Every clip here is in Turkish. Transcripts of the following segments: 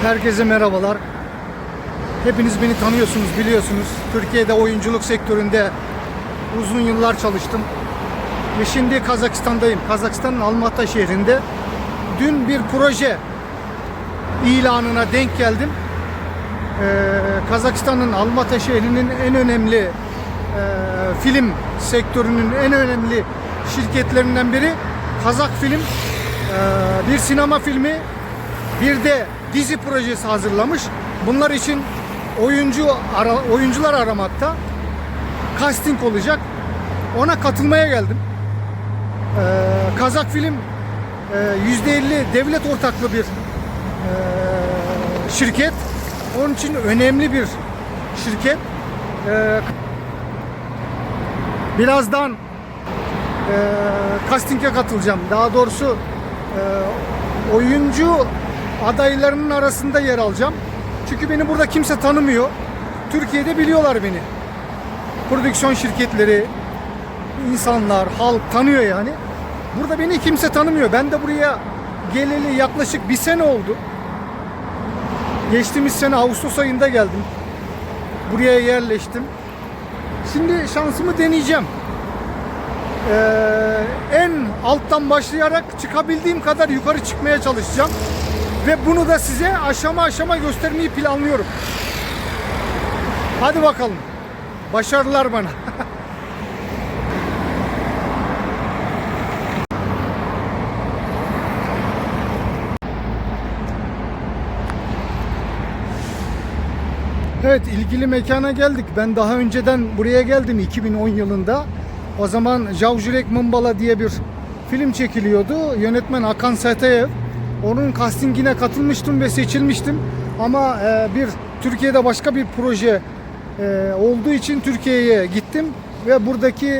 Herkese merhabalar. Hepiniz beni tanıyorsunuz, biliyorsunuz. Türkiye'de oyunculuk sektöründe uzun yıllar çalıştım. Ve şimdi Kazakistan'dayım. Kazakistan'ın Almatı şehrinde. Dün bir proje ilanına denk geldim. Kazakistan'ın Almatı şehrinin en önemli film sektörünün en önemli şirketlerinden biri Kazak Film. Bir sinema filmi, bir de dizi projesi hazırlamış. Bunlar için oyuncular aramakta. Casting olacak. Ona katılmaya geldim. Kazak Film %50 devlet ortaklı bir şirket. Onun için önemli bir şirket. Birazdan casting'e katılacağım. Daha doğrusu oyuncu adaylarının arasında yer alacağım. Çünkü beni burada kimse tanımıyor. Türkiye'de biliyorlar beni. Prodüksiyon şirketleri, insanlar, halk tanıyor yani. Burada beni kimse tanımıyor. Ben de buraya geleli yaklaşık bir sene oldu. Geçtiğimiz sene Ağustos ayında geldim. Buraya yerleştim. Şimdi şansımı deneyeceğim. En alttan başlayarak çıkabildiğim kadar yukarı çıkmaya çalışacağım. Ve bunu da size aşama aşama göstermeyi planlıyorum. Hadi bakalım. Başarılar bana. Evet, ilgili mekana geldik. Ben daha önceden buraya geldim 2010 yılında. O zaman Javjurek Mımbala diye bir film çekiliyordu. Yönetmen Hakan Satayev. Onun castingine katılmıştım ve seçilmiştim. Ama Türkiye'de başka bir proje olduğu için Türkiye'ye gittim. Ve buradaki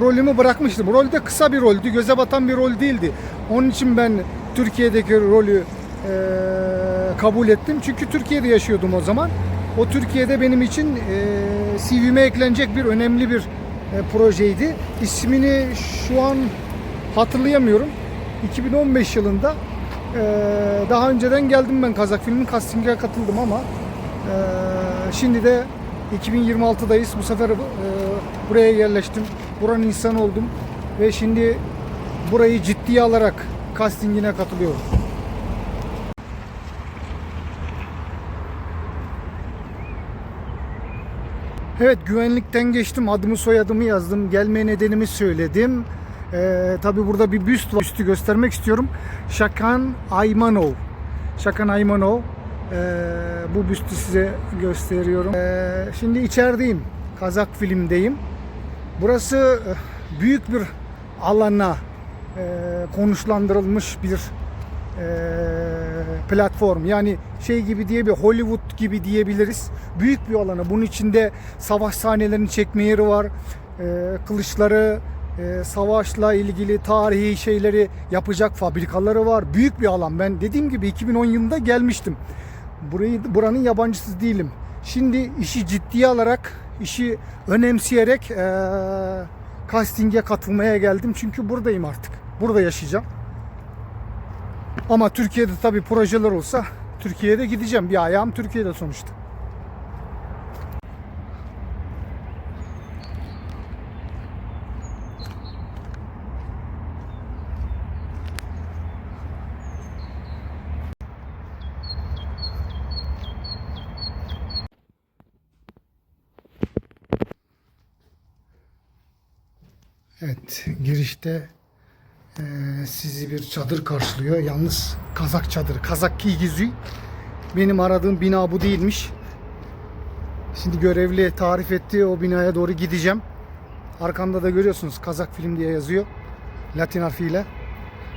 rolümü bırakmıştım. Rol de kısa bir roldü. Göze batan bir rol değildi. Onun için ben Türkiye'deki rolü kabul ettim. Çünkü Türkiye'de yaşıyordum o zaman. O Türkiye'de benim için CV'me eklenecek bir önemli bir projeydi. İsmini şu an hatırlayamıyorum. 2015 yılında daha önceden geldim ben Kazak Film'in casting'e katıldım ama şimdi de 2026'dayız. Bu sefer buraya yerleştim. Buranın insanı oldum ve şimdi burayı ciddiye alarak casting'ine katılıyorum. Evet, güvenlikten geçtim. Adımı soyadımı yazdım. Gelme nedenimi söyledim. Tabi burada bir büst var. Büstü göstermek istiyorum. Shakan Aymanov. Shakan Aymanov. Bu büstü size gösteriyorum. Şimdi içerideyim. Kazak Film'deyim. Burası büyük bir alana konuşlandırılmış bir platform. Yani şey gibi diye bir Hollywood gibi diyebiliriz. Büyük bir alana. Bunun içinde savaş sahnelerini çekme yeri var. Kılıçları, savaşla ilgili tarihi şeyleri yapacak fabrikaları var. Büyük bir alan. Ben dediğim gibi 2010 yılında gelmiştim. Buranın yabancısı değilim. Şimdi işi ciddiye alarak, işi önemseyerek casting'e katılmaya geldim. Çünkü buradayım artık. Burada yaşayacağım. Ama Türkiye'de tabii projeler olsa Türkiye'de gideceğim. Bir ayağım Türkiye'de sonuçta. Evet, girişte sizi bir çadır karşılıyor. Yalnız Kazak çadırı, Kazak Kiygizü. Benim aradığım bina bu değilmiş. Şimdi görevli tarif ettiği o binaya doğru gideceğim. Arkamda da görüyorsunuz Kazak Film diye yazıyor. Latin harfiyle.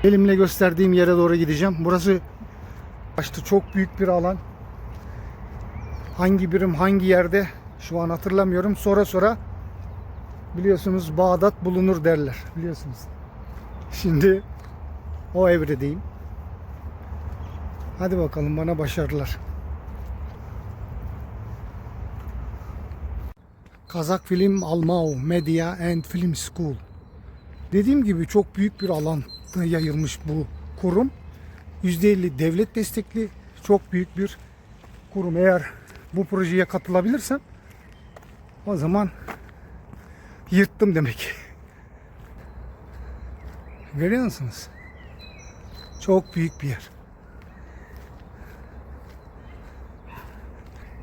Elimle gösterdiğim yere doğru gideceğim. Burası çok büyük bir alan. Hangi birim hangi yerde şu an hatırlamıyorum. Sonra biliyorsunuz Bağdat bulunur derler. Biliyorsunuz. Şimdi o evredeyim. Hadi bakalım, bana başarılar. Kazak Film Almao Media and Film School. Dediğim gibi çok büyük bir alanda yayılmış bu kurum. %50 devlet destekli. çok büyük bir kurum. Eğer bu projeye katılabilirsem o zaman yırttım demek. Görüyor musunuz? Çok büyük bir yer.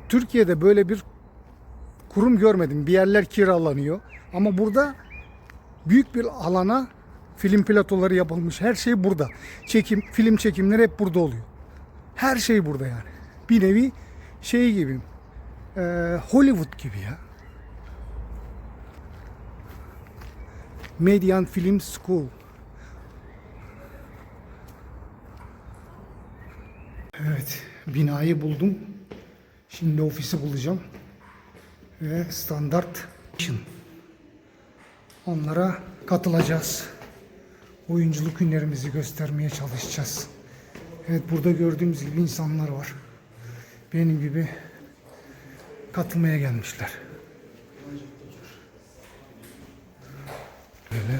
Türkiye'de böyle bir kurum görmedim. Bir yerler kiralanıyor. Ama burada büyük bir alana film platoları yapılmış. Her şey burada. Film çekimleri hep burada oluyor. Her şey burada yani. Bir nevi şey gibi. Hollywood gibi ya. Median Film School. Evet, binayı buldum. Şimdi ofisi bulacağım. Ve standart onlara katılacağız. Oyunculuk hünerimizi göstermeye çalışacağız. Evet, burada gördüğümüz gibi insanlar var. Benim gibi katılmaya gelmişler. Böyle.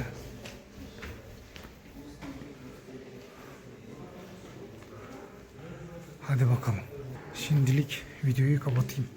Hadi bakalım. Şimdilik videoyu kapatayım.